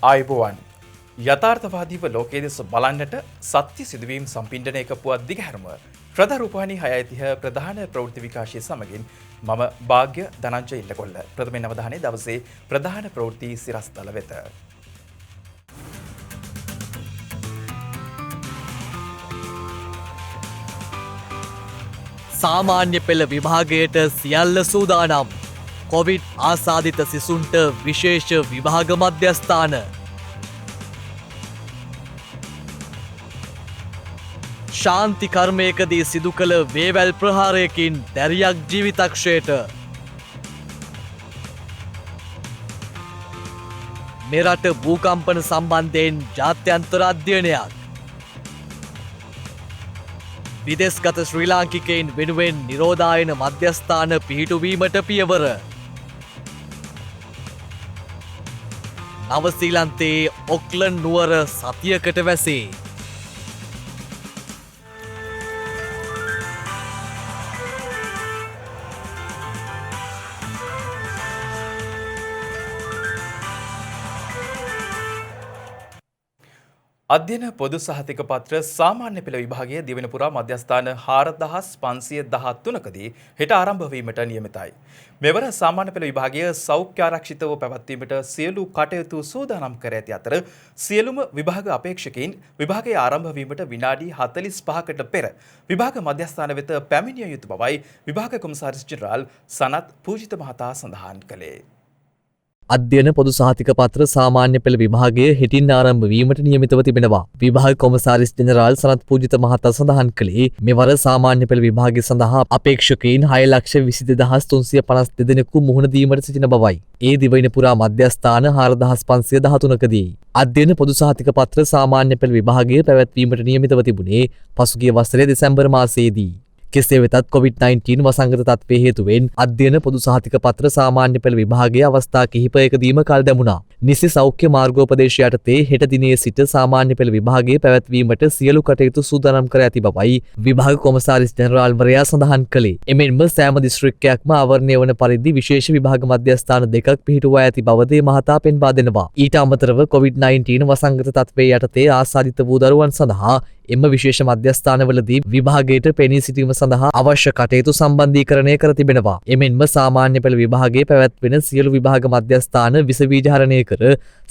ආයුබෝවන් යථාර්ථවාදීව ලෝකයේ දෙස බලන්නට සත්‍ය සිදුවීම් සම්පින්ඩනයක පුවත් දිගහැරම ප්‍රධාරූපවාහිනී 6:30 ප්‍රධාන ප්‍රවෘත්ති විකාශය සමගින් මම භාග්‍ය ධනංජය ඉල්ලකොල්ල ප්‍රථමයෙන් අවධානය දවසේ ප්‍රධාන ප්‍රවෘත්ති සිරස්තල වෙත. සාමාන්‍ය පෙළ විභාගයට සියල්ල සූදානම්. කොවිඩ් ආසාදිත සිසුන්ට විශේෂ විභාග මධ්‍යස්ථාන. ශාන්ති කර්මයකදී සිදු කළ වේවැල් ප්‍රහාරයකින් දැරියක් ජීවිතක්ෂයට. මෙරට භූකම්පන සම්බන්ධයෙන් ජාත්‍යන්තර අධ්‍යයනයක්. විදෙස්ගත ශ්‍රී ලාංකිකයින් වෙනුවෙන් නිරෝධායන මධ්‍යස්ථාන පිහිටුවීමට පියවර. නවසීලන්තයේ ඔක්ලන් නුවර සතියකට වැසේ. අධ්‍යයන පොදු සහතික පත්‍ර සාමාන්‍ය පෙළ විභාගයේ දිවෙන පුරා මධ්‍යස්ථාන 4513කදී හෙට ආරම්භ වීමට නියමිතයි. මෙවර සාමාන්‍ය පෙළ විභාගය සෞඛ්‍ය ආරක්ෂිතව පැවැත්වීමට සියලු කටයුතු සූදානම් කර ඇති අතර සියලුම විභාග අපේක්ෂකයින් විභාගයේ ආරම්භ වීමට විනාඩි 45කට පෙර විභාග මධ්‍යස්ථාන වෙත පැමිණිය යුතු බවයි විභාග කොමසාරිස් ජෙනරාල් සනත් පූජිත මහතා සඳහන් කළේ. අධ්‍යයන පොදු සහතික පත්‍ර සාමාන්‍ය පෙළ විභාගය හෙටින් ආරම්භ වීමට නියමිතව තිබෙනවා. විභාග කොමසාරිස් ජෙනරාල් සනත් පූජිත මහතා සඳහන් කළේ මෙවර සාමාන්‍ය පෙළ විභාගය සඳහා අපේක්ෂකයින් 6,22,352 දෙනෙකු මුහුණ දීමට සිටින බවයි. ඒ දිවයින පුරා මධ්‍යස්ථාන 4,513කදී අධ්‍යයන පොදු සහතික පත්‍ර සාමාන්‍ය පෙළ විභාගය පැවැත්වීමට නියමිතව තිබුණේ පසුගිය වසරේ දෙසැම්බර් මාසයේදී. කෙසේ වෙතත් COVID-19 වසංගත තත්ත්වයේ හේතුවෙන් අධ්‍යයන පොදු සහතික පත්‍ර සාමාන්‍ය පෙළ විභාගයේ අවස්ථා කිහිපයකදීම කල් දැමුණා. නිසි සෞඛ්‍ය මාර්ගෝපදේශ යටතේ හෙට දිනේ සිට සාමාන්‍ය පෙළ විභාගයේ පැවැත්වීමට සියලු කටයුතු සූදානම් කර ඇති බවයි විභාග කොමසාරිස් ජෙනරාල්වරයා සඳහන් කළේ. එමෙන්ම සෑම දිස්ත්‍රික්කයක්ම ආවරණය වන පරිදි විශේෂ විභාග මධ්‍යස්ථාන දෙකක් පිහිටුවා ඇති බවද මහතා පෙන්වා දෙනවා. ඊට අමතරව COVID-19 වසංගත තත්ත්වයේ යටතේ ආසාදිත වූ දරුවන් සඳහා එම විශේෂ මධ්‍යස්ථානවලදී විභාගයට පෙනී සිටීම සඳහා අවශ්‍ය කටයුතු සම්බන්ධීකරණය කර තිබෙනවා. එමෙන්ම සාමාන්‍ය පෙළ විභාගයේ පැවැත්වෙන සියලු විභාග මධ්‍යස්ථාන විස බීජහරණය කර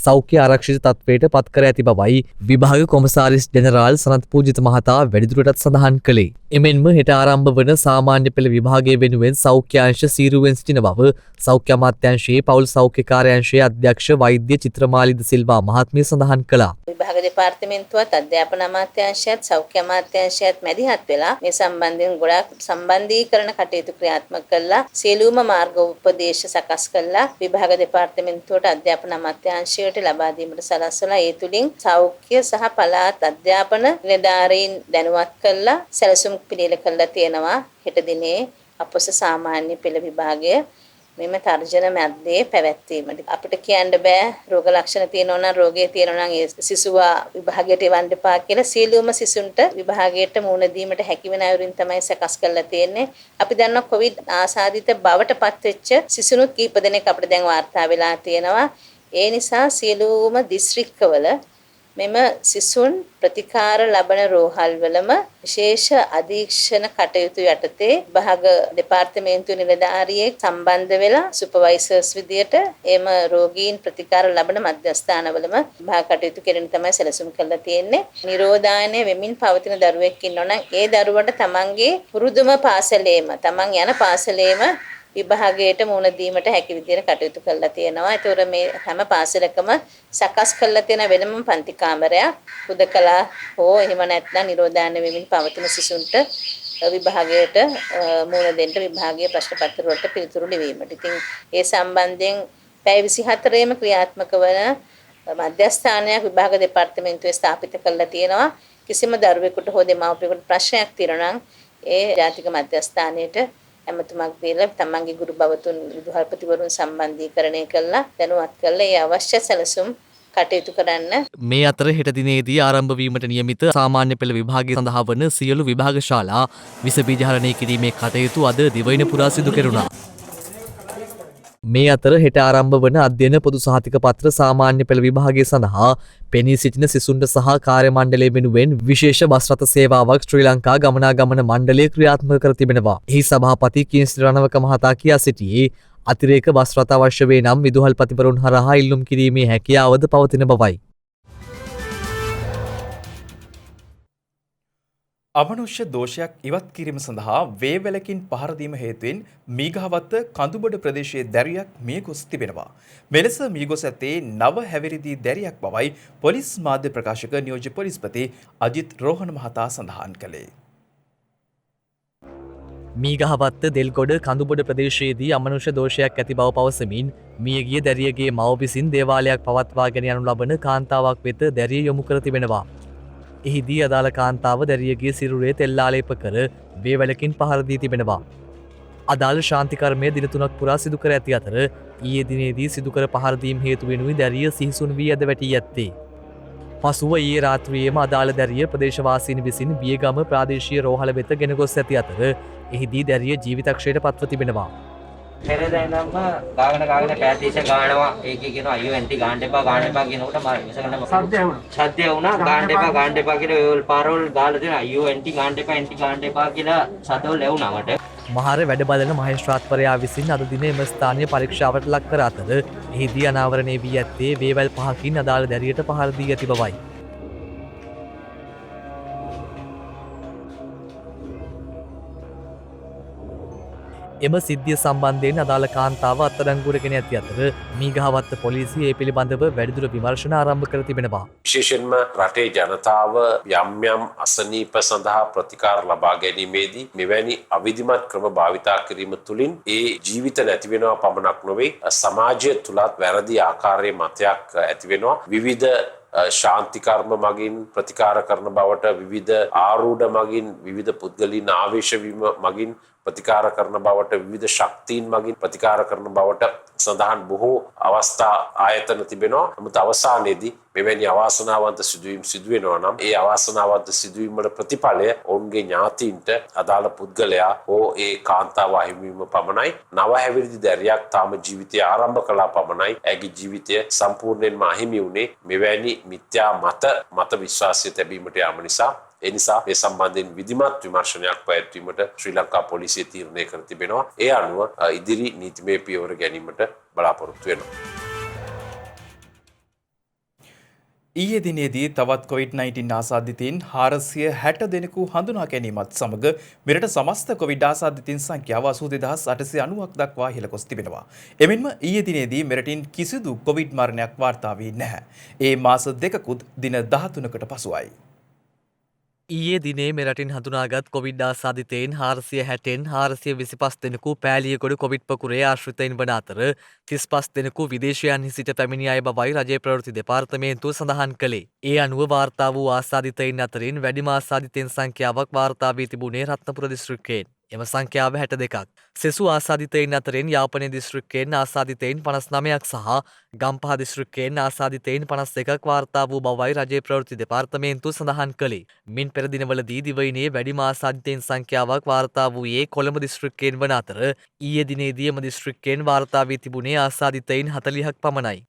සෞඛ්‍ය ආරක්ෂිත තත්ත්වයට පත් කර ඇති බවයි විභාග කොමසාරිස් ජෙනරාල් සනත් පූජිත මහතා වැඩිදුරටත් සඳහන් කළේ. එමෙන්ම හෙට ආරම්භ වන සාමාන්‍ය පෙළ විභාගයේ වෙනුවෙන් සෞඛ්‍යාංශ සීරුවෙන් සිටින බව සෞඛ්‍ය අමාත්‍යාංශයේ පවුල් සෞඛ්‍ය කාර්යාංශයේ අධ්‍යක්ෂ වෛද්‍ය චිත්‍රමාලිද සිල්වා මහත්මිය සඳහන් කළා. විභාග දෙපාර්තමේන්තුවත් අධ්‍යාපන අමාත්‍යාංශයත් සෞඛ්‍ය අමාත්‍යාංශයත් මැදිහත් වෙලා මේ සම්බන්ධයෙන් ගොඩාක් සම්බන්ධීකරණ කටයුතු ක්‍රියාත්මක කළා. සියලුම මාර්ග උපදේශ සකස් කළා. විභාග දෙපාර්තමේන්තුවට අධ්‍යාපන අමාත්‍යාංශයට ලබා දීමට සලස්වලා ඒ තුලින් සෞඛ්‍ය සහ පළාත් අධ්‍යාපන නිලධාරීන් දැනුවත් කළා. සැලසුම් පිළියෙල කළා තියෙනවා. හෙට දිනේ අපොස සාමාන්‍ය පෙළ විභාගය මෙම තර්ජන මැද්දේ පැවැත්වීමට අපිට කියන්න බෑ රෝග ලක්ෂණ තියෙනවා නම් රෝගය තියෙනවා නම් ඒ සිසුවා විභාගයට එවන්න එපා කියලා සියලුම සිසුන්ට විභාගයට මුහුණ දීමට හැකි වෙන අයුරින් තමයි සකස් කරලා තියෙන්නේ. අපි දන්නවා කොවිඩ් ආසාදිත බවට පත්වෙච්ච සිසුනුත් කීප දෙනෙක් අපිට දැන් වාර්තා වෙලා තියෙනවා. ඒ නිසා සියලුම දිස්ත්‍රික්කවල මෙම සිසුන් ප්‍රතිකාර ලබන රෝහල්වලම විශේෂ අධීක්ෂණ කටයුතු යටතේ විභාග දෙපාර්තමේන්තු නිලධාරියෙක් සම්බන්ධ වෙලා සුපර්වයිසර්ස් විදියට එම රෝගීන් ප්‍රතිකාර ලබන මධ්‍යස්ථානවලම විභාග කටයුතු කෙරෙන තමයි සැලසුම් කරලා තියෙන්නේ. නිරෝධායනය වෙමින් පවතින දරුවෙක් ඉන්නවා නම් ඒ දරුවට තමන්ගේ පුරුදුම පාසලේම තමන් යන පාසලේම විභාගයට මුහුණ දීමට හැකි විදිහට කටයුතු කරලා තියෙනවා. ඒතොර මේ හැම පාසලකම සකස් කරලා තියෙන වෙනම පන්ති කාමරයක් හුදකලා හෝ එහෙම නැත්නම් නිරෝධායන වෙමින් පවතින සිසුන්ට විභාගයට මුහුණ දෙන්න විභාගීය ප්‍රශ්න පත්‍ර වලට පිළිතුරු ලිවීමට. ඉතින් ඒ සම්බන්ධයෙන් පැය 24ෙම ක්‍රියාත්මක වන මධ්‍යස්ථානයක් විභාග දෙපාර්තමේන්තුවේ ස්ථාපිත කරලා තියෙනවා. කිසිම දරුවෙකුට හෝ දෙමාපියෙකුට ප්‍රශ්නයක් තියෙනවා නම් ඒ ජාතික මධ්‍යස්ථානයේට ඇමතුමක් දීලා තමන්ගේ ගුරු භවතුන් විදුහල්පතිවරුන් සම්බන්ධීකරණය කළා දැනුවත් කළා ඒ අවශ්‍ය සැලසුම් කටයුතු කරන්න. මේ අතර හෙට දිනේදී ආරම්භ වීමට නියමිත සාමාන්‍ය පෙළ විභාගය සඳහා වන සියලු විභාග ශාලා විස බීජ හරණය කිරීමේ කටයුතු අද දිවයින පුරා සිදු කෙරුණා. මේ අතර හෙට ආරම්භ වන අධ්‍යයන පොදු සහතික පත්‍ර සාමාන්‍ය පෙළ විභාගය සඳහා පෙනී සිටින සිසුන්ට සහ කාර්ය මණ්ඩලය වෙනුවෙන් විශේෂ බස් රථ සේවාවක් ශ්‍රී ලංකා ගමනාගමන මණ්ඩලය ක්‍රියාත්මක කර තිබෙනවා. එහි සභාපති කීර්ති රණවක මහතා කියා සිටියේ අතිරේක බස් රථ අවශ්‍ය වේ නම් විදුහල්පතිවරුන් හරහා ඉල්ලුම් කිරීමේ හැකියාවද පවතින බවයි. අමනුෂ්‍ය දෝෂයක් ඉවත් කිරීම සඳහා වේවැලකින් පහර දීම හේතුවෙන් මීගහවත්ත කඳුබඩ ප්‍රදේශයේ දැරියක් මිය ගොස් තිබෙනවා. මෙලෙස මිය ගොස් ඇත්තේ නව හැවිරිදි දැරියක් බවයි පොලිස් මාධ්‍ය ප්‍රකාශක නියෝජ්‍ය පොලිස්පති අජිත් රෝහණ මහතා සඳහන් කළේ. මීගහවත්ත දෙල්ගොඩ කඳුබොඩ ප්‍රදේශයේදී අමනුෂ්‍ය දෝෂයක් ඇති බව පවසමින් මියගිය දැරියගේ මව විසින් දේවාලයක් පවත්වාගෙන යනු ලබන කාන්තාවක් වෙත දැරිය යොමු කර තිබෙනවා. එහිදී අදාළ කාන්තාව දැරියගේ සිරුරේ තෙල් ආලේප කර වේවැලකින් පහර දී තිබෙනවා. අදාළ ශාන්තිකර්මය දින 3ක් පුරා සිදු කර ඇති අතර ඊයේ දිනේදී සිදු කර පහර දීම හේතු වෙනුයි දැරිය සිහිසුන් වී ඇද වැටී ඇත්තේ. පසුව ඊයේ රාත්‍රියේම අදාළ දැරිය ප්‍රදේශවාසීන් විසින් බියගම ප්‍රාදේශීය රෝහල වෙත ගෙන ගොස් ඇති අතර එහිදී දැරිය ජීවිතක්ෂයට පත්ව තිබෙනවා. පෙරේද ඉඳන්ම ගාගෙන පෑතිෂ ගානවා ඒකේ කියනවා අයියෝ ඇන්ටි ගාන්න එපා කියනකොට මම විසකන්න සද්දය වුණා ගාන්න එපා කියලා ඒවල් පාරවල් ගාලා දෙන අයියෝ ඇන්ටි ගාන්න එපා කියලා සද්දවල ලැබුණා මට. මහර වැඩ බලන මහේස්ත්‍රාත්වරයා විසින් අද දින එම ස්ථානීය පරීක්ෂාවට ලක් කර අතර එහිදී අනාවරණය වී ඇත්තේ වේවැල් 5කින් අදාළ දැරියට පහර දී ඇති බවයි. එම සිද්ධිය සම්බන්ධයෙන් අදාළ කාන්තාව අත්අඩංගුවට ගෙන ඇති අතර මීගහවත්ත පොලිසිය ඒ පිළිබඳව වැඩිදුර විමර්ශන ආරම්භ කර තිබෙනවා. විශේෂයෙන්ම රටේ ජනතාව යම් අසනීප සඳහා ප්‍රතිකාර ලබා ගැනීමේදී මෙවැනි අවිධිමත් ක්‍රම භාවිතා කිරීම තුළින් ඒ ජීවිත නැති වෙනවා පමණක් නොවේ සමාජය තුලත් වැරදි ආකාරයේ මතයක් ඇති වෙනවා. විවිධ ශාන්තිකර්ම මගින් ප්‍රතිකාර කරන බවට විවිධ ආරූඪ මගින් විවිධ පුද්ගලයන් ආවේශ වීම මගින් ප්‍රතිකාර කරන බවට විවිධ ශක්තියින් මගින් ප්‍රතිකාර කරන බවට සඳහන් බොහෝ අවස්ථා ආයතන තිබෙනවා. නමුත් අවසානයේදී මෙවැනි අවාසනාවන්ත සිදුවීම් සිදු වෙනවා නම් ඒ අවාසනාවන්ත සිදුවීම් වල ප්‍රතිඵලය ඔවුන්ගේ ඥාතීන්ට අදාළ පුද්ගලයා හෝ ඒ කාන්තාව අහිමිවීම පමණයි. නව හැවිරිදි දැරියක් තාම ජීවිතය ආරම්භ කළා පමණයි. ඇගේ ජීවිතය සම්පූර්ණයෙන්ම අහිමි වුණේ මෙවැනි මිත්‍යා මත විශ්වාසය තැබීමට යාම නිසා. ඒ නිසා මේ සම්බන්ධයෙන් විධිමත් විමර්ශනයක් පැවැත්වීමට ශ්‍රී ලංකා පොලිසිය තීරණය කර තිබෙනවා. ඒ අනුව ඉදිරි නීතිමය පියවර ගැනීමට බලාපොරොත්තු වෙනවා. ඊයේ දිනේදී තවත් COVID-19 ආසාදිතයින් 460 දෙනෙකු හඳුනා ගැනීමත් සමග මෙරට සමස්ත COVID ආසාදිතයින් සංඛ්‍යාව 82890ක් දක්වා ඉහළ ගොස් තිබෙනවා. එමෙන්ම ඊයේ දිනේදී මෙරටින් කිසිදු COVID මරණයක් වාර්තා වී නැහැ. ඒ මාස දෙකකුත් දින 13කට පසුවයි. ඊයේ දිනේ මෙරටින් හඳුනාගත් කොවිඩ් ආසාදිතයින් 460න් 425 දෙනෙකු පෑලියගොඩ කොවිඩ් පකුරේ ආශ්‍රිතයින් වන අතර 35 දෙනෙකු විදේශයන්හි සිට පැමිණි අය බවයි රජයේ ප්‍රවෘත්ති දෙපාර්තමේන්තුව සඳහන් කළේ. ඒ අනුව වාර්තා වූ ආසාදිතයින් අතරින් වැඩිම ආසාදිතයින් සංඛ්‍යාවක් වාර්තා වී තිබුණේ රත්නපුර දිස්ත්‍රික්කයෙන්. එම සංඛ්‍යාව 62ක්. සෙසු ආසාදිතයින් අතරින් යාපනයේ දිස්ත්‍රික්කයෙන් ආසාදිතයින් 59ක් සහ ගම්පහ දිස්ත්‍රික්කයෙන් ආසාදිතයින් 51ක් වාර්තා වූ බවයි රජයේ ප්‍රවෘත්ති දෙපාර්තමේන්තුව සඳහන් කළේ. මින් පෙර දිනවලදී දිවයිනේ වැඩිම ආසාදිතයින් සංඛ්‍යාවක් වාර්තා වූයේ කොළඹ දිස්ත්‍රික්කයෙන් වන අතර ඊයේ දිනේදී එම දිස්ත්‍රික්කයෙන් වාර්තා වී තිබුණේ ආසාදිතයින් 40ක් පමණයි.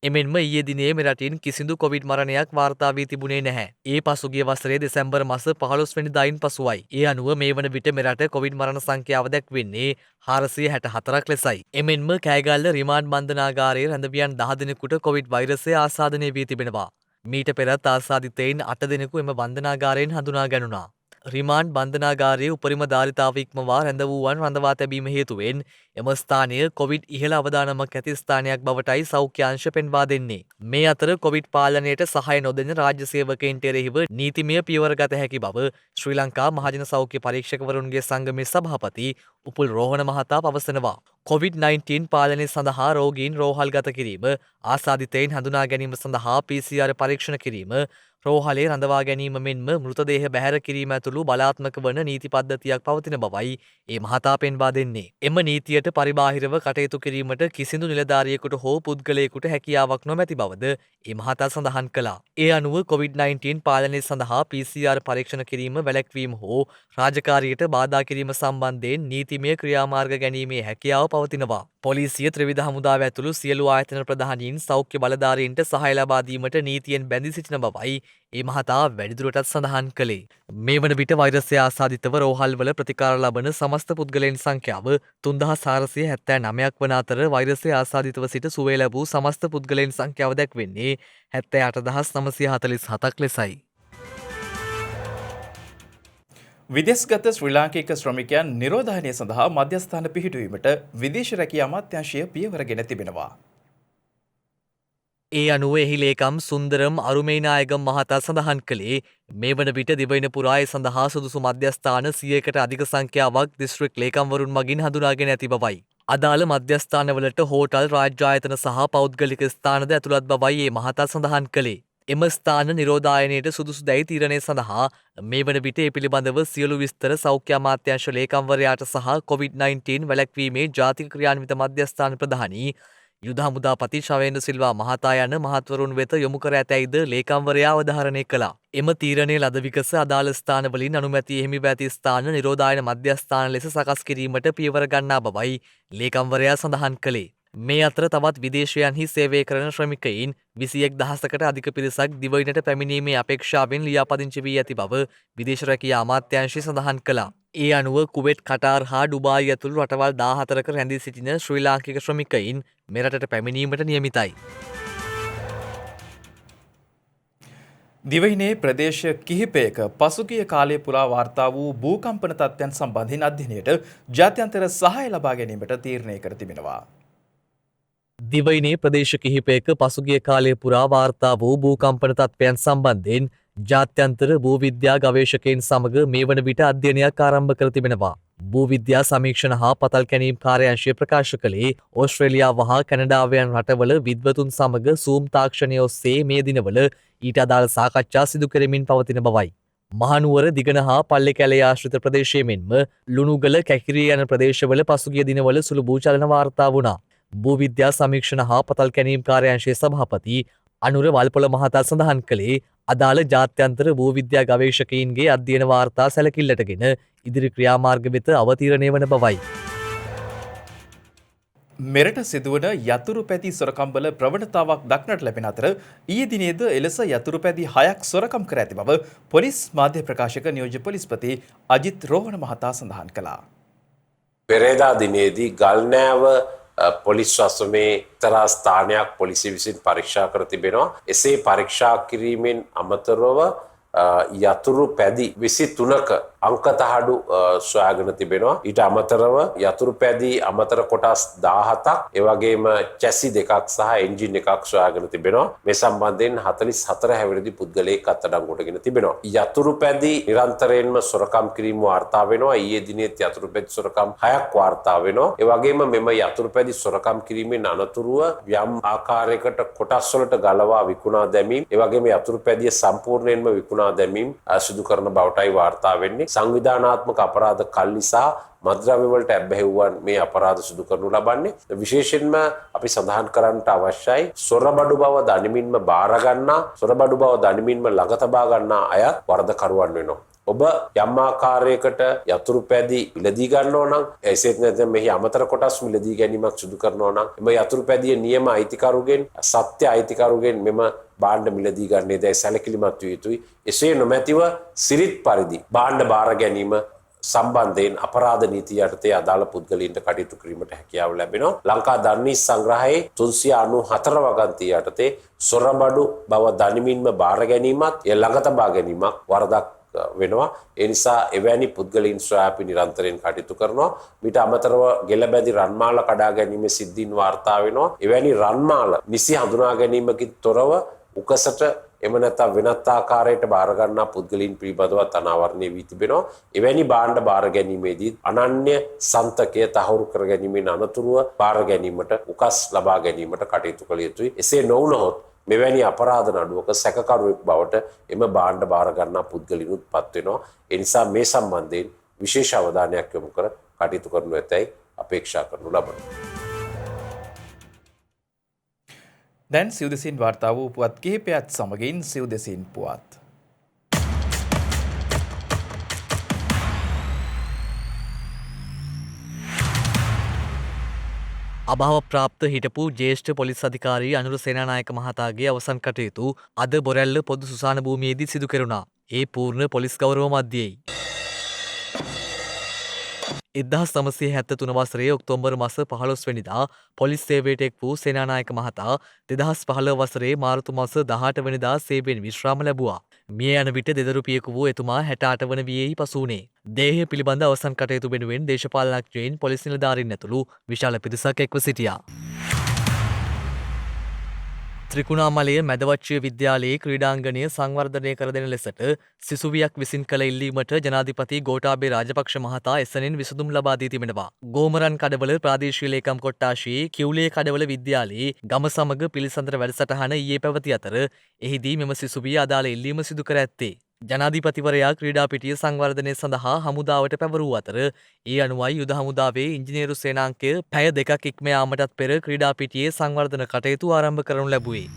එමෙන්ම ඊයේ දිනේ මෙරටින් කිසිදු කොවිඩ් මරණයක් වාර්තා වී තිබුණේ නැහැ. ඒ පසුගිය වසරේ දෙසැම්බර් මාස 15 වෙනිදායින් පසුවයි. ඒ අනුව මේ වන විට මෙරට කොවිඩ් මරණ සංඛ්‍යාව දැක්වෙන්නේ 464ක් ලෙසයි. එමෙන්ම කෑගල්ල රිමාන්ඩ් බන්ධනාගාරයේ රැඳවියන් 10 දෙනෙකුට කොවිඩ් වෛරසය ආසාදනය වී තිබෙනවා. මීට පෙරත් ආසාදිතයින් 8 දෙනෙකු එම බන්ධනාගාරයෙන් හඳුනා ගැනුණා. රිමාන්ඩ් බන්ධනාගාරයේ උපරිම ධාරිතාව ඉක්මවා රැඳවුවන් රඳවා තැබීම හේතුවෙන් එම ස්ථානය කොවිඩ් ඉහළ අවදානමක් ඇති ස්ථානයක් බවටයි සෞඛ්‍ය අංශ පෙන්වා දෙන්නේ. මේ අතර කොවිඩ් පාලනයට සහාය නොදෙන රාජ්‍ය සේවකයින්ට එරෙහිව නීතිමය පියවර ගත හැකි බව ශ්‍රී ලංකා මහජන සෞඛ්‍ය පරීක්ෂකවරුන්ගේ සංගමේ සභාපති උපුල් රෝහණ මහතා පවසනවා. COVID-19 පාලනය සඳහා රෝගීන් රෝහල්ගත කිරීම, ආසාදිතයින් හඳුනා ගැනීම සඳහා PCR පරීක්ෂණ කිරීම, රෝහලේ රඳවා ගැනීම මෙන්ම මෘතදේහ බැහැර කිරීම ඇතුළු බලාත්මක වන නීති පද්ධතියක් පවතින බවයි ඒ මහතා පෙන්වා දෙන්නේ. එම නීතියට පරිබාහිරව කටයුතු කිරීමට කිසිදු නිලධාරියෙකුට හෝ පුද්ගලයෙකුට හැකියාවක් නොමැති බවද ඒ මහතා සඳහන් කළා. ඒ අනුව COVID-19 පාලනය සඳහා PCR පරීක්ෂණ කිරීම වැළැක්වීම හෝ රාජකාරියට බාධා කිරීම සම්බන්ධයෙන් නීතිමය ක්‍රියාමාර්ග ගැනීමේ හැකියාව පවතිනවා. පොලිසිය ත්‍රවිධ හමුදාව ඇතුළු සියලු ආයතන ප්‍රධානීන් සෞඛ්‍ය බලධාරීන්ට සහාය ලබා දීමට නීතියෙන් බැඳී සිටින බවයි ඒ මහතා වැඩිදුරටත් සඳහන් කළේ. මේ වන විට වෛරසය ආසාදිතව රෝහල්වල ප්‍රතිකාර ලබන සමස්ත පුද්ගලයන් සංඛ්‍යාව 3479ක් වන අතර වෛරසය ආසාදිතව සිට සුවය ලැබූ සමස්ත පුද්ගලයන් සංඛ්‍යාව දැක්වෙන්නේ 78947ක් ලෙසයි. විදේශගත ශ්‍රී ලාංකික ශ්‍රමිකයන් නිරෝධායනය සඳහා මධ්‍යස්ථාන පිහිටුවීමට විදේශ රැකියා අමාත්‍යාංශය පියවර ගෙන තිබෙනවා. ඒ අනුව එහි ලේකම් සුන්දරම් අරුමේනායගම් මහතා සඳහන් කළේ මේ වන විට දිවයින පුරා ඒ සඳහා සුදුසු මධ්‍යස්ථාන 100කට අධික සංඛ්‍යාවක් දිස්ත්‍රික් ලේකම්වරුන් මගින් හඳුනාගෙන ඇති බවයි. අදාළ මධ්‍යස්ථානවලට හෝටල් රාජ්‍ය ආයතන සහ පෞද්ගලික ස්ථානද ඇතුළත් බවයි ඒ මහතා සඳහන් කළේ. එම ස්ථාන නිරෝධායනයට සුදුසු දැයි තීරණය සඳහා මේ වන විට ඒ පිළිබඳව සියලු විස්තර සෞඛ්‍ය අමාත්‍යාංශ ලේකම්වරයාට සහ COVID-19 වැළැක්වීමේ ජාතික ක්‍රියාන්විත මධ්‍යස්ථාන ප්‍රධානී යුද හමුදාපති ශවේන්ද්‍ර සිල්වා මහතා යන මහත්වරුන් වෙත යොමු කර ඇතැයිද ලේකම්වරයා අවධාරණය කළා. එම තීරණය ලද විකස අදාළ ස්ථානවලින් අනුමැතිය හිමිව ඇති ස්ථාන නිරෝධායන මධ්‍යස්ථාන ලෙස සකස් කිරීමට පියවර ගන්නා බවයි ලේකම්වරයා සඳහන් කළේ. මේ අතර තවත් විදේශයන්හි සේවය කරන ශ්‍රමිකයින් 21,000කට අධික පිරිසක් දිවයිනට පැමිණීමේ අපේක්ෂාවෙන් ලියාපදිංචි වී ඇති බව විදේශ රැකියා අමාත්‍යාංශය සඳහන් කළා. ඒ අනුව කුවෙට්, කටාර් හා ඩුබායි ඇතුළු රටවල් 14ක රැඳී සිටින ශ්‍රී ලාංකික ශ්‍රමිකයින් මෙරටට පැමිණීමට නියමිතයි. දිවයිනේ ප්‍රදේශ කිහිපයක පසුගිය කාලය පුරා වාර්තා වූ භූකම්පන තත්ත්වයන් සම්බන්ධයෙන් අධ්‍යයනයට ජාත්‍යන්තර සහාය ලබා ගැනීමට තීරණය කර තිබෙනවා. දිවයිනේ ප්‍රදේශ කිහිපයක පසුගිය කාලය පුරා වාර්තා වූ භූකම්පන තත්ත්වයන් සම්බන්ධයෙන් ජාත්‍යන්තර භූවිද්‍යා ගවේෂකයින් සමග මේ වන විට අධ්‍යයනයක් ආරම්භ කර තිබෙනවා. භූවිද්‍යා සමීක්ෂණ හා පතල් කැනීම් කාර්යාංශය ප්‍රකාශ කළේ ඕස්ට්‍රේලියාව හා කැනඩාව යන රටවල විද්වතුන් සමග සූම් තාක්ෂණය ඔස්සේ මේ දිනවල ඊට අදාළ සාකච්ඡා සිදු කරමින් පවතින බවයි. මහනුවර දිගන හා පල්ලේ කැලේ ආශ්‍රිත ප්‍රදේශයේ මෙන්ම ලුණුගල කැකිරිය යන ප්‍රදේශවල පසුගිය දිනවල සුළු භූචලන වාර්තා වුණා. භූවිද්‍යා සමීක්ෂණ හා පතල් කැනීම් කාර්යාංශයේ සභාපති අනුර වල්පොල මහතා සඳහන් කළේ අදාළ ජාත්‍යන්තර භූවිද්‍යා ගවේෂකයින්ගේ අධ්‍යයන වාර්තා සැලකිල්ලටගෙන ඉදිරි ක්‍රියාමාර්ග වෙත අවතීර්ණය වන බවයි. මෙරට සිදුවන යතුරු පැදි සොරකම්වල ප්‍රවණතාවක් දක්නට ලැබෙන අතර ඊයේ දිනේද එලෙස යතුරු පැදි 6ක් සොරකම් කර ඇති බව පොලිස් මාධ්‍ය ප්‍රකාශක නියෝජ්‍ය පොලිස්පති අජිත් රෝහණ මහතා සඳහන් කළා. පෙරේදා දිනේදී ගල්නෑව පොලිස් වසමේ එක්තරා ස්ථානයක් පොලිසිය විසින් පරීක්ෂා කර තිබෙනවා. එසේ පරීක්ෂා කිරීමෙන් අමතරව යතුරු පැදි 23ක අංකතහඩු සොයාගෙන තිබෙනවා. ඊට අමතරව යතුරු පැදි අමතර කොටස් 17ක් ඒ වගේම චැසි දෙකක් සහ එන්ජින් එකක් සොයාගෙන තිබෙනවා. මේ සම්බන්ධයෙන් 44 හැවිරිදි පුද්ගලයෙක් අත්අඩංගුවටගෙන තිබෙනවා. යතුරු පැදි නිරන්තරයෙන්ම සොරකම් කිරීම වාර්තා වෙනවා. ඊයේ දිනේත් යතුරු පැදි සොරකම් 6ක් වාර්තා වෙනවා. ඒ වගේම මෙම යතුරු පැදි සොරකම් කිරීමෙන් අනතුරුව යම් ආකාරයකට කොටස් වලට ගලවා විකුණා දැමීම, ඒ වගේම යතුරු පැදිය සම්පූර්ණයෙන්ම විකුණා දැමීම සිදු කරන බවටයි වාර්තා වෙන්නේ. සංවිධානාත්මක අපරාධ කල්ලි සහ මද්ද්‍රව්‍ය වලට ඇබ්බැහිවන් මේ අපරාධ සිදු කරනු ලබන්නේ. විශේෂයෙන්ම අපි සඳහන් කරන්නට අවශ්‍යයි සොරබඩු බව දනිමින්ම බාර ගන්නා, සොරබඩු බව දනිමින්ම ළඟ තබා ගන්නා අය වරදකරුවන් වෙනවා. ඔබ යම් ආකාරයකට යතුරු පැදි මිලදී ගන්නවා නම්, එසේත් නැත්නම් මෙහි අමතර කොටස් මිලදී ගැනීමක් සිදු කරනවා නම් එම යතුරු පැදියේ නියම අයිතිකරුගෙන්, සත්‍ය අයිතිකරුගෙන් මෙම භාණ්ඩ මිලදී ගන්නේ දැයි සැලකිලිමත් විය යුතුයි. එසේ නොමැතිව සිරිත් පරිදි භාණ්ඩ බාර ගැනීම සම්බන්ධයෙන් අපරාධ නීතිය යටතේ අදාළ පුද්ගලයන්ට කටයුතු කිරීමට හැකියාව ලැබෙනවා. ලංකා දරණී සංග්‍රහයේ 394 වගන්තිය යටතේ සොරබඩු බව දනිමින්ම බාර ගැනීමත් එය ළඟ තබා ගැනීමක් වරදක් වෙනවා. ඒ නිසා එවැනි පුද්ගලයන් සොයා අපි නිරන්තරයෙන් කටයුතු කරනවා. ඊට අමතරව ගෙලබැදි රන්මාල කඩා ගැනීමේ සිද්ධීන් වාර්තා වෙනවා. එවැනි රන්මාල නිසි හඳුනා ගැනීමකින් තොරව උකසට එම නැත්නම් වෙනත් ආකාරයකට බාර ගන්නා පුද්ගලයන් පිළිබඳව අනාවරණය වී තිබෙනවා. එවැනි භාණ්ඩ බාර ගැනීමේදී අනන්‍ය සන්තකය තහවුරු කර ගැනීමෙන් අනතුරුව බාර ගැනීමට උකස් ලබා ගැනීමට කටයුතු කළ යුතුයි. එසේ නොවුනහොත් මෙවැනි අපරාධ නඩුවක සැකකරුවෙක් බවට එම භාණ්ඩ බාර ගන්නා පුද්ගලයන්ුත් පත් වෙනවා. ඒ නිසා මේ සම්බන්ධයෙන් විශේෂ අවධානයක් යොමු කර කටයුතු කරනු ඇතැයි අපේක්ෂා කරනු ලබනවා. දැන් සිව්දෙසින් වාර්තා වූ පුවත් කිහිපයත් සමගින් සිව්දෙසින් පුවත්. අභාව ප්‍රාප්ත හිටපු ජ්‍යෙෂ්ඨ පොලිස් අධිකාරී අනුර සේනානායක මහතාගේ අවසන් කටයුතු අද බොරැල්ල පොදු සුසාන භූමියේදී සිදු කෙරුණා. ඒ පූර්ණ පොලිස් ගෞරව මධ්‍යයෙහි 1973 වසරේ ඔක්තෝබර් මාස 15 වෙනිදා පොලිස් සේවයට එක් වූ සේනානායක මහතා 2015 වසරේ මාර්තු මාස 18 වෙනිදා සේවයෙන් විශ්‍රාම ලැබුවා. මිය යන විට දෙදරුපියෙකු වූ එතුමා 68 වන වියේහි පසු වුණේ. දේහය පිළිබඳ අවසන් කටයුතු වෙනුවෙන් දේශපාලනඥයින් පොලිස් නිලධාරීන් ඇතුළු විශාල පිරිසක් එක්ව සිටියා. ත්‍රිකුණාමලය මැදවච්චිය විද්‍යාලයේ ක්‍රීඩාංගණය සංවර්ධනය කර දෙන ලෙසට සිසුවියක් විසින් කළ ඉල්ලීමට ජනාධිපති ගෝඨාභය රාජපක්ෂ මහතා එසැනින් විසඳුම් ලබා දී තිබෙනවා. ගෝමරන් කඩවල ප්‍රාදේශීය ලේකම් කොට්ටාශයේ කිව්ලේ කඩවල විද්‍යාලයේ ගම සමග පිළිසඳර වැඩසටහන ඊයේ පැවති අතර එහිදී මෙම සිසුවිය අදාළ ඉල්ලීම සිදු කර ඇත්තේ. ජනාධිපතිවරයා ක්‍රීඩා පිටිය සංවර්ධනය සඳහා හමුදාවට පැවරූ අතර ඒ අනුවයි යුද හමුදාවේ ඉංජිනේරු සේනාංකය පැය දෙකක් ඉක්ම යාමටත් පෙර ක්‍රීඩා පිටියේ සංවර්ධන කටයුතු ආරම්භ කරනු ලැබුවේ.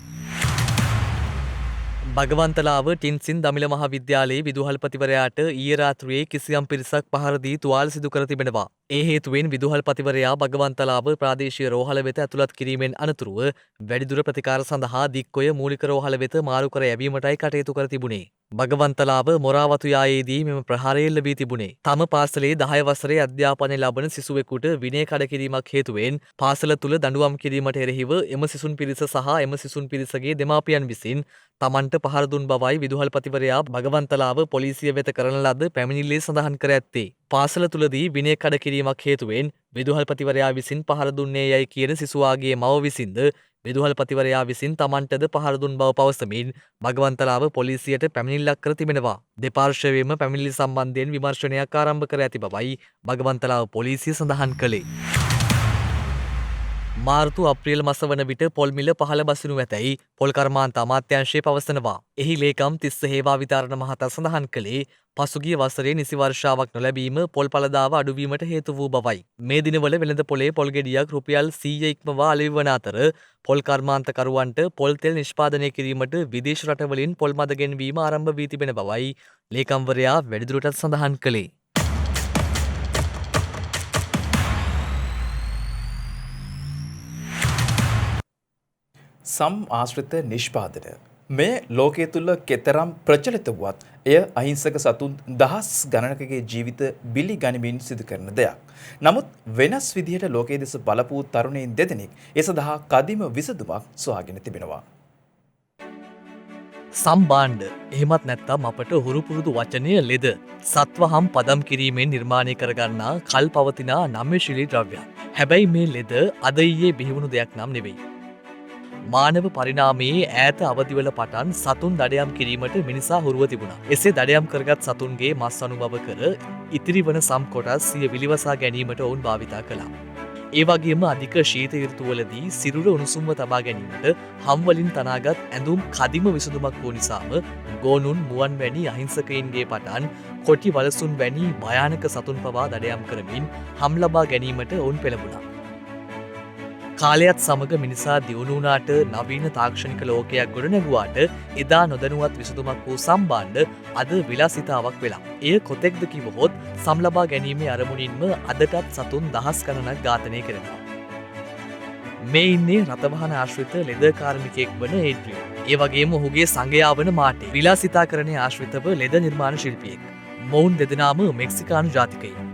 භගවන්තලාව ටින්සින් දමිළ මහාවිද්‍යාලයේ විදුහල්පතිවරයාට ඊයේ රාත්‍රියේ කිසියම් පිරිසක් පහර දී තුවාල සිදු කර තිබෙනවා. ඒ හේතුවෙන් විදුහල්පතිවරයා භගවන්තලාව ප්‍රාදේශීය රෝහල වෙත ඇතුළත් කිරීමෙන් අනතුරුව වැඩිදුර ප්‍රතිකාර සඳහා දික්කොය මූලික රෝහල වෙත මාරු කර යැවීමටයි කටයුතු කර තිබුණේ. භගවන්තලාව මොරාවතු යායේදී මෙම ප්‍රහාරය එල්ල වී තිබුණේ. තම පාසලේ 10 වසරේ අධ්‍යාපනය ලබන සිසුවෙකුට විනය කඩ කිරීමක් හේතුවෙන් පාසල තුල දඬුවම් කිරීමට එරෙහිව එම සිසුන් පිරිස සහ එම සිසුන් පිරිසගේ දෙමාපියන් විසින් තමන්ට පහර දුන් බවයි විදුහල්පතිවරයා භගවන්තලාව පොලිසිය වෙත කරන ලද පැමිණිල්ලේ සඳහන් කර ඇත්තේ. පාසල තුලදී විනය කඩ කිරීමක් හේතුවෙන් විදුහල්පතිවරයා විසින් පහර දුන්නේ යයි කියන සිසුවාගේ මව විසින්ද විදුහල්පතිවරයා විසින් තමන්ටද පහර දුන් බව පවසමින් භගවන්තලාව පොලිසියට පැමිණිල්ලක් කර තිබෙනවා. දෙපාර්ශ්වයේම පැමිණිලි සම්බන්ධයෙන් විමර්ශනයක් ආරම්භ කර ඇති බවයි භගවන්තලාව පොලිසිය සඳහන් කළේ. මාර්තු අප්‍රේල් මස වන විට පොල් මිල පහළ බසිනු ඇතැයි පොල් කර්මාන්ත අමාත්‍යාංශය පවසනවා. එහි ලේකම් තිස්ස හේවා විතාරණ මහතා සඳහන් කළේ පසුගිය වසරේ නිසි වර්ෂාවක් නොලැබීම පොල් පළදාව අඩුවීමට හේතු වූ බවයි. මේ දිනවල වෙළඳ පොලේ පොල් ගෙඩියක් රුපියල් 100 ඉක්මවා අලෙවි වන අතර පොල් කර්මාන්තකරුවන්ට පොල් තෙල් නිෂ්පාදනය කිරීමට විදේශ රටවලින් පොල් මද ගෙන්වීම ආරම්භ වී තිබෙන බවයි ලේකම්වරයා වැඩිදුරටත් සඳහන් කළේ. සම් ආශ්‍රිත නිෂ්පාදන මෙය ලෝකයේ තුල කෙතරම් ප්‍රචලිත වුවත් එය අහිංසක සතුන් දහස් ගණනකගේ ජීවිත බිලි ගනිමින් සිදු කරන දෙයක්. නමුත් වෙනස් විදිහට ලෝකයේ දෙස බලපු තරුණයින් දෙදෙනෙක් ඒ සඳහා කදිම විසඳුමක් සොයාගෙන තිබෙනවා. සම්බාණ්ඩ එහෙමත් නැත්තම් අපට හුරු පුරුදු වචනය ලෙද සත්වහම් පදම් කිරීමෙන් නිර්මාණය කරගන්නා කල් පවතිනා නම්‍යශීලී ද්‍රව්‍යයක්. හැබැයි මේ ලෙද අද ඊයේ බිහිවුණු දෙයක් නම් නෙවෙයි. මානව පරිණාමයේ ඈත අවදිවල පටන් සතුන් දඩයම් කිරීමට මිනිසා හුරුව තිබුණා. එසේ දඩයම් කරගත් සතුන්ගේ මස් අනුභව කර ඉතිරි වන සම් කොටස් සිය විලිවසා ගැනීමට ඔවුන් භාවිතා කළා. ඒ වගේම අධික ශීත ඍතුවලදී සිරුර උණුසුම්ව තබා ගැනීමට හම්වලින් තනාගත් ඇඳුම් කදිම විසඳුමක් වූ නිසාම ගෝනුන් මුවන් වැනි අහිංසකයින්ගේ පටන් කොටි වලසුන් වැනි භයානක සතුන් පවා දඩයම් කරමින් හම් ලබා ගැනීමට ඔවුන් පෙළඹුණා. කාලයත් සමග මිනිසා දියුණු වුණාට නවීන තාක්ෂණික ලෝකයක් ගොඩනැගුවාට එදා නොදැනුවත් විසඳුමක් වූ සම්බාණ්ඩ අද විලාසිතාවක් වෙලා. එය කොතෙක්ද කිවහොත් සම් ලබා ගැනීමේ අරමුණින්ම අදටත් සතුන් දහස් ගණනක් ඝාතනය කරනවා. මේ ඉන්නේ රථවාහන ආශ්‍රිත ලෙද කාර්මිකයෙක් වන ඒඩ්‍රියන්. ඒ වගේම ඔහුගේ සංගයා වන මාටේ විලාසිතාකරණයේ ආශ්‍රිතව ලෙද නිර්මාණ ශිල්පියෙක්. මොවුන් දෙදෙනාම මෙක්සිකානු ජාතිකයින්.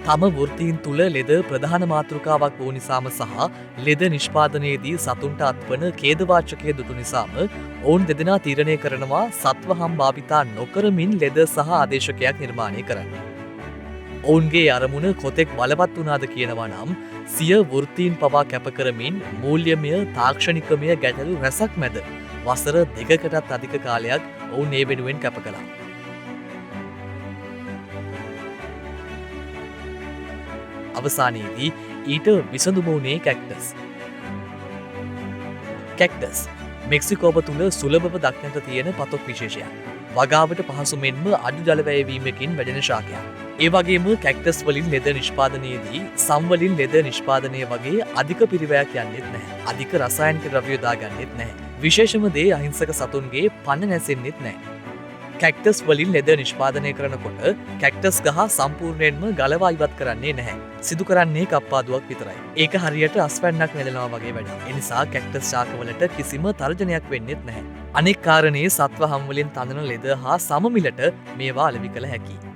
තම වෘත්තීන් තුළ ලෙද ප්‍රධාන මාතෘකාවක් වූ නිසාම සහ ලෙද නිෂ්පාදනයේදී සතුන්ට අත්වන ඛේදවාචකය දුටු නිසාම ඔවුන් දෙදෙනා තීරණය කරනවා සත්වහම් භාවිතා නොකරමින් ලෙද සහ ආදේශකයක් නිර්මාණය කරන්න. ඔවුන්ගේ අරමුණ කොතෙක් බලවත් වුණාද කියනවා නම් සිය වෘත්තීන් පවා කැපකරමින් මූල්‍යමය තාක්ෂණිකමය ගැටලු රැසක් මැද වසර 2කටත් අධික කාලයක් ඔවුන් ඒ වෙනුවෙන් කැප කළා. අවසානයේදී ඊට විසඳුම වුණේ කැක්ටස්. කැක්ටස් මෙක්සිකෝව තුළ සුලභව දක්නට තියෙන පතොක් විශේෂයක්. වගාවට පහසු මෙන්ම අඩු ජල වැයවීමකින් වැඩෙන ශාකයක්. ඒ වගේම කැක්ටස් වලින් ලෙද නිෂ්පාදනයේදී සම්වලින් ලෙද නිෂ්පාදනය වගේ අධික පිරිවැයක් යන්නෙත් නැහැ. අධික රසායනික ද්‍රව්‍ය යොදා ගන්නෙත් නැහැ. විශේෂම දේ අහිංසක සතුන්ගේ පණ නැසෙන්නෙත් නැහැ. කැක්ටස් වලින් ලෙද නිෂ්පාදනය කරනකොට කැක්ටස් ගහ සම්පූර්ණයෙන්ම ගලවා ඉවත් කරන්නේ නැහැ. සිදු කරන්නේ කප්පාදුවක් විතරයි. ඒක හරියට අස්වැන්නක් නෙලනවා වගේ වැඩ. ඒ නිසා කැක්ටස් ශාකවලට කිසිම තර්ජනයක් වෙන්නේත් නැහැ. අනෙක් කාරණේ සත්ව හම් වලින් තනන ලෙද හා සමමිලට මේවා අලෙවි කළ හැකියි.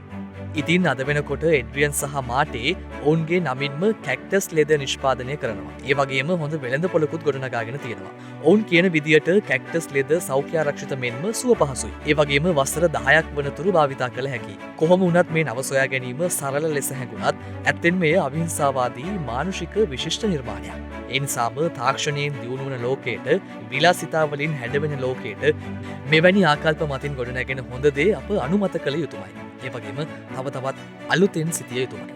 ඉතින් අද වෙනකොට එඩ්‍රියන් සහ මාටේ ඔවුන්ගේ නමින්ම කැක්ටස් ලෙද නිෂ්පාදනය කරනවා. ඒ වගේම හොඳ වෙළඳ පොලකුත් ගොඩනගාගෙන තියෙනවා. ඔවුන් කියන විදියට කැක්ටස් ලෙද සෞඛ්‍යාරක්ෂිත මෙන්ම සුව පහසුයි. ඒ වගේම වසර 10ක් වනතුරු භාවිතා කළ හැකියි. කොහොම වුණත් මේ නව සොයා ගැනීම සරල ලෙස හැඟුණත් ඇත්තෙන්ම එය අවිහිංසාවාදී මානුෂික විශිෂ්ට නිර්මාණයක්. ඒ නිසාම තාක්ෂණයෙන් දියුණු වන ලෝකයට විලාසිතා වලින් හැඩවෙන ලෝකයට මෙවැනි ආකල්ප මතින් ගොඩනැගෙන හොඳ දේ අප අනුමත කළ යුතුමයි. ඒ වගේම තව තවත් අලුතෙන් සිටිය යුතුමයි.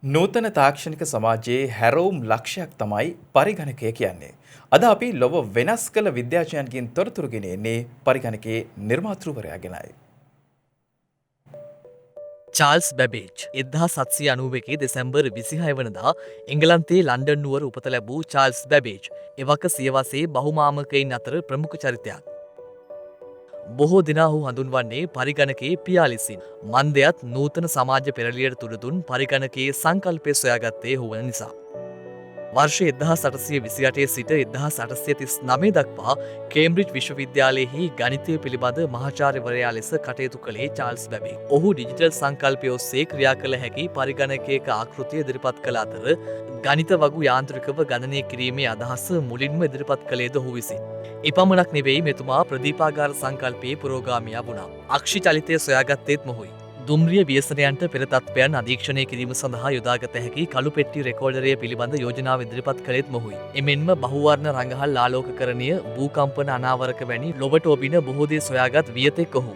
නූතන තාක්ෂණික සමාජයේ හැරවුම් ලක්ෂයක් තමයි පරිගණකය කියන්නේ. අද අපි ලොව වෙනස් කළ විද්‍යාඥයන්ගෙන් තොරතුරු ගෙන එන්නේ පරිගණකයේ නිර්මාතෘවරයාගෙනයි. චාල්ස් බැබේජ් 1791 දෙසැම්බර් 26 වනදා එංගලන්තයේ ලන්ඩන් නුවර උපත ලැබූ චාල්ස් බැබේජ් එවක සියවසේ බහුමාමකයින් අතර ප්‍රමුඛ චරිතයක්. බොහෝ දෙනා ඔහු හඳුන්වන්නේ පරිගණකයේ පියා ලෙසින්. මන්දයත් නූතන සමාජ පෙරළියට තුඩදුන් පරිගණකයේ සංකල්පය සොයාගත්තේ ඔහු වන නිසා. වර්ෂ 1828 සිට 1839 දක්වා කේම්බ්‍රිජ් විශ්වවිද්‍යාලයෙහි ගණිතය පිළිබඳ මහාචාර්යවරයා ලෙස කටයුතු කළේ චාල්ස් බැබේජ්. ඔහු ඩිජිටල් සංකල්පය ඔස්සේ ක්‍රියා කළ හැකි පරිගණකයක ආකෘතිය ඉදිරිපත් කළ අතර ගණිත වගු යාන්ත්‍රිකව ගණනය කිරීමේ අදහස මුලින්ම ඉදිරිපත් කළේද ඔහු විසින්. එපමණක් නෙවෙයි මෙතුමා ප්‍රදීපාගාර සංකල්පයේ පුරෝගාමියා වුණා. අක්ෂි චලිතය සොයාගත්තේත් මොහුයි. දුම්රිය ව්‍යසනයන්ට පෙර තත්ත්වයන් අධීක්ෂණය කිරීම සඳහා යොදාගත හැකි කළු පෙට්ටි රෙකෝඩරය පිළිබඳ යෝජනාව ඉදිරිපත් කළේත් මොහුයි. එමෙන්ම බහුවර්ණ රඟහල් ආලෝකකරණය, භූකම්පන අනාවරක වැනි ලොවට ඔබින බොහෝ දේ සොයාගත් වියතෙක් ඔහු.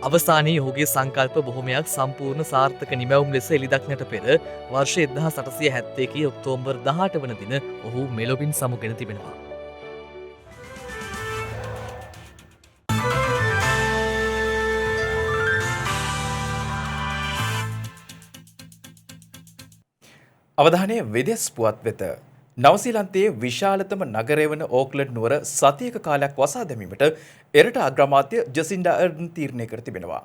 අවසානයේ ඔහුගේ සංකල්ප බොහොමයක් සම්පූර්ණ සාර්ථක නිමැවුම් ලෙස එළිදක්නට පෙර වර්ෂ 1871 ඔක්තෝබර් 18 වන දින ඔහු මෙලොවින් සමුගෙන තිබෙනවා. අවධානය විදෙස් පුවත් වෙත. නවසීලන්තයේ විශාලතම නගරය වන ඕක්ලන්ඩ් නුවර සතියක කාලයක් වසා දැමීමට එරට අග්‍රාමාත්‍ය ජසින්ඩා අර්ඩන් තීරණය කර තිබෙනවා.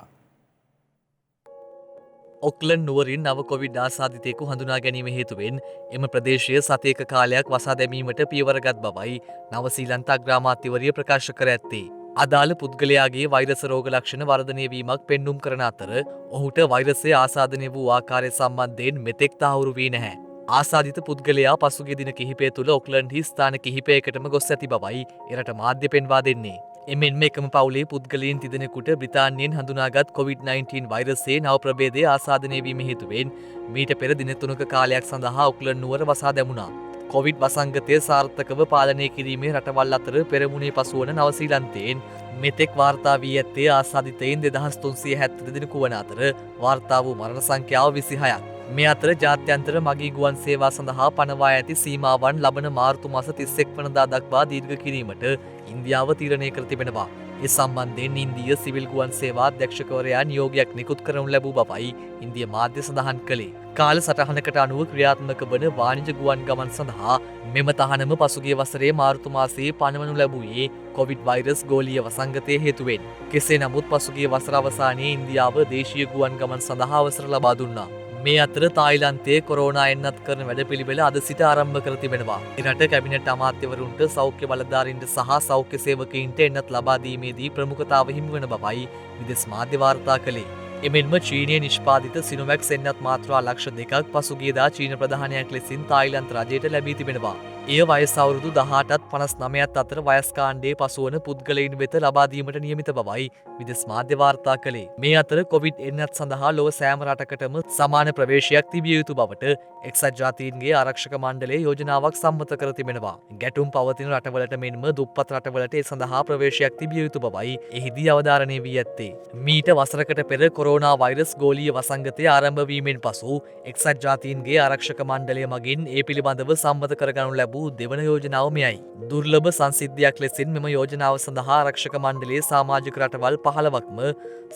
ඔක්ලන්ඩ් නුවරින් නව කොවිඩ් ආසාදිතයෙකු හඳුනා ගැනීම හේතුවෙන් එම ප්‍රදේශය සතියක කාලයක් වසා දැමීමට පියවරගත් බවයි නවසීලන්ත අග්‍රාමාත්‍යවරිය ප්‍රකාශ කර ඇත්තේ. අදාළ පුද්ගලයාගේ වෛරස රෝග ලක්ෂණ වර්ධනය වීමක් පෙන්නුම් කරන අතර ඔහුට වෛරසය ආසාදනය වූ ආකාරය සම්බන්ධයෙන් මෙතෙක් තහවුරු වී නැහැ. ආසාදිත පුද්ගලයා පසුගිය දින කිහිපය තුළ ඔක්ලන්ඩ්හි ස්ථාන කිහිපයකටම ගොස් ඇති බවයි එරට මාධ්‍ය පෙන්වා දෙන්නේ. එමෙන්ම එකම පවුලේ පුද්ගලයන් තිදෙනෙකුට බ්‍රිතාන්‍යයෙන් හඳුනාගත් COVID-19 වෛරසයේ නව ප්‍රභේදය ආසාදනය වීම හේතුවෙන් මීට පෙර දින 3ක කාලයක් සඳහා ඔක්ලන්ඩ් නුවර වසා දැමුණා. කොවිඩ් වසංගතය සාර්ථකව පාලනය කිරීමේ රටවල් අතර පෙරමුණේ පසුවන නවසීලන්තයෙන් මෙතෙක් වාර්තා වී ඇත්තේ ආසාදිතයින් 2372 දෙනෙකු වන අතර වාර්තා වූ මරණ සංඛ්‍යාව 26ක්. මේ අතර ජාත්‍යන්තර මගී ගුවන් සේවා සඳහා පනවා ඇති සීමාවන් ලබන මාර්තු මාස 31 වනදා දක්වා දීර්ඝ කිරීමට ඉන්දියාව තීරණය කර තිබෙනවා. ඒ සම්බන්ධයෙන් ඉන්දීය සිවිල් ගුවන් සේවා අධ්‍යක්ෂකවරයා නියෝගයක් නිකුත් කරනු ලැබූ බවයි ඉන්දිය මාධ්‍ය සඳහන් කළේ. කාල සටහනකට අනුව ක්‍රියාත්මක වන වාණිජ ගුවන් ගමන් සඳහා මෙම තහනම පසුගිය වසරේ මාර්තු මාසයේ පනවනු ලැබුවේ කොවිඩ් වෛරස් ගෝලීය වසංගතය හේතුවෙන්. කෙසේ නමුත් පසුගිය වසර අවසානයේ ඉන්දියාව දේශීය ගුවන් ගමන් සඳහා අවසර ලබා දුන්නා. මේ අතර තායිලන්තයේ කොරෝනා එන්නත් කරන වැඩපිළිවෙල අද සිට ආරම්භ කර තිබෙනවා. එරට කැබිනට් අමාත්‍යවරුන්ට සෞඛ්‍ය බලධාරීන්ට සහ සෞඛ්‍ය සේවකයින්ට එන්නත් ලබා දීමේදී ප්‍රමුඛතාව හිමි වන බවයි විදෙස් මාධ්‍ය වාර්තා කළේ. එමෙන්ම චීනයේ නිෂ්පාදිත සිනොවැක්ස් එන්නත් මාත්‍රා ලක්ෂ 2ක් පසුගියදා චීන ප්‍රධානයක් ලෙසින් තායිලන්ත රජයට ලැබී තිබෙනවා. එය වයස අවුරුදු 18ත් 59ත් අතර වයස් කාණ්ඩයේ පසුවන පුද්ගලයින් වෙත ලබා දීමට නියමිත බවයි විදෙස් මාධ්‍ය වාර්තා කළේ. මේ අතර කොවිඩ් එන්නත් සඳහා ලොව සෑම රටකටම සමාන ප්‍රවේශයක් තිබිය යුතු බවට එක්සත් ජාතීන්ගේ ආරක්ෂක මණ්ඩලයේ යෝජනාවක් සම්මත කර තිබෙනවා. ගැටුම් පවතින රටවලට මෙන්ම දුප්පත් රටවලට ඒ සඳහා ප්‍රවේශයක් තිබිය යුතු බවයි එහිදී අවධාරණය වී ඇත්තේ. මීට වසරකට පෙර කොරෝනා වෛරස් ගෝලීය වසංගතය ආරම්භ වීමෙන් පසු එක්සත් ජාතීන්ගේ ආරක්ෂක මණ්ඩලය මගින් ඒ පිළිබඳව සම්මත කරගනු ලැබූ දෙවන යෝජනාව මෙයයි. දුර්ලභ සංසිද්ධියක් ලෙසින් මෙම යෝජනාව සඳහා ආරක්ෂක මණ්ඩලයේ සමාජික රටවල් 15ක්ම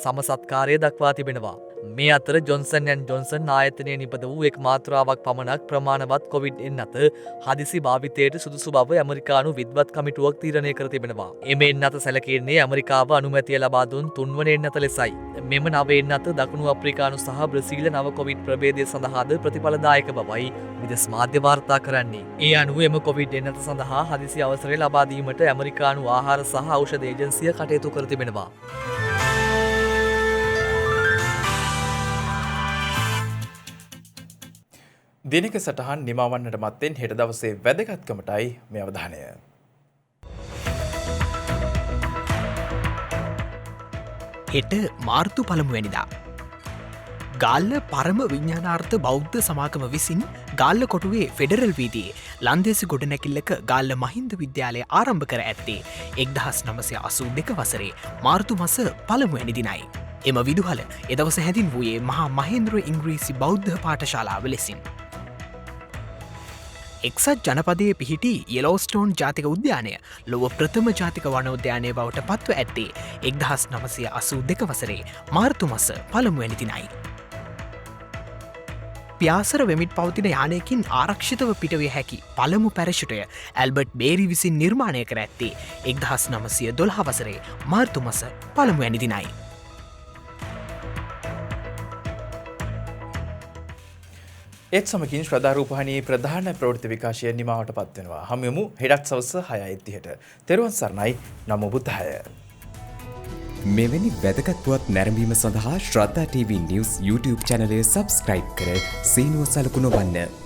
සමසත්කාරය දක්වා තිබෙනවා. මේ අතර ජොන්සන් ඇන් ජොන්සන් ආයතනය නිපද වූ එක් මාත්‍රාවක් පමණක් ප්‍රමාණවත් COVID-19 හදිසි භාවිතයට සුදුසු බව ඇමරිකානු විද්වත් කමිටුවක් තීරණය කර තිබෙනවා. එම එන්නත සැලකෙන්නේ ඇමරිකාව අනුමැතිය ලබා දුන් තුන්වන එන්නත ලෙසයි. මෙම නව එන්නත දකුණු අප්‍රිකානු සහ බ්‍රසීල නව කොවිඩ් ප්‍රභේදය සඳහාද ප්‍රතිඵලදායක බවයි විදෙස් මාධ්‍ය වාර්තා කරන්නේ. ඒ අනුව එම කොවිඩ් එන්නත සඳහා හදිසි අවසරය ලබා දීමට ඇමරිකානු ආහාර සහ ඖෂධ ඒජන්සිය කටයුතු කර තිබෙනවා. දිනක සටහන් නිමවන්නට මත්තෙන් හෙට දවසේ වැදගත්කමටයි මේ අවධානය. හෙට මාර්තු පළමුවැනිදා. ගාල්ල පරම විඤ්ඥානාර්ථ බෞද්ධ සමාගම විසින් ගාල්ල කොටුවේ ෆෙඩරල් වීදියේ ලන්දේසි ගොඩනැකිල්ලක ගාල්ල මහින්ද විද්‍යාලය ආරම්භ කර ඇත්තේ 1982 වසරේ මාර්තු මස පළමුවැනි දිනයි. එම විදුහල එදවස හැදින් වූයේ මහා මහේන්ද්‍ර ඉංග්‍රීසි බෞද්ධ පාඨශාලාව ලෙසින්. එක්සත් ජනපදයේ පිහිටි යෙලෝස්ටෝන් ජාතික උද්‍යානය ලොව ප්‍රථම ජාතික වනෝද්‍යානය බවට පත්ව ඇත්තේ 1982 වසරේ මාර්තු මස පළමුවැනි දිනයි. ප්‍යාසර වෙමිට පවතින යානයකින් ආරක්ෂිතව පිටවිය හැකි පළමු පැරෂුටය ඇල්බර්ට් බේරි විසින් නිර්මාණය කර ඇත්තේ 1912 වසරේ මාර්තු මස පළමුවැනි දිනයි. ඒත් සමකින් ශ්‍රධාරූපහනයේ ප්‍රධාන ප්‍රවෘත්ති විකාශය නිමාවට පත්වෙනවා. හමුයමු හෙඩත් සවස 6:30ට. තෙරුවන් සරණයි. නමෝ බුද්ධාය. මෙවැනි වැදගත් පුවත් නැරඹීම සඳහා ශ්‍රද්ධා TV News YouTube චැනලය සබස්ක්‍රයිබ් කර සීනුව සලකුණ වන්න.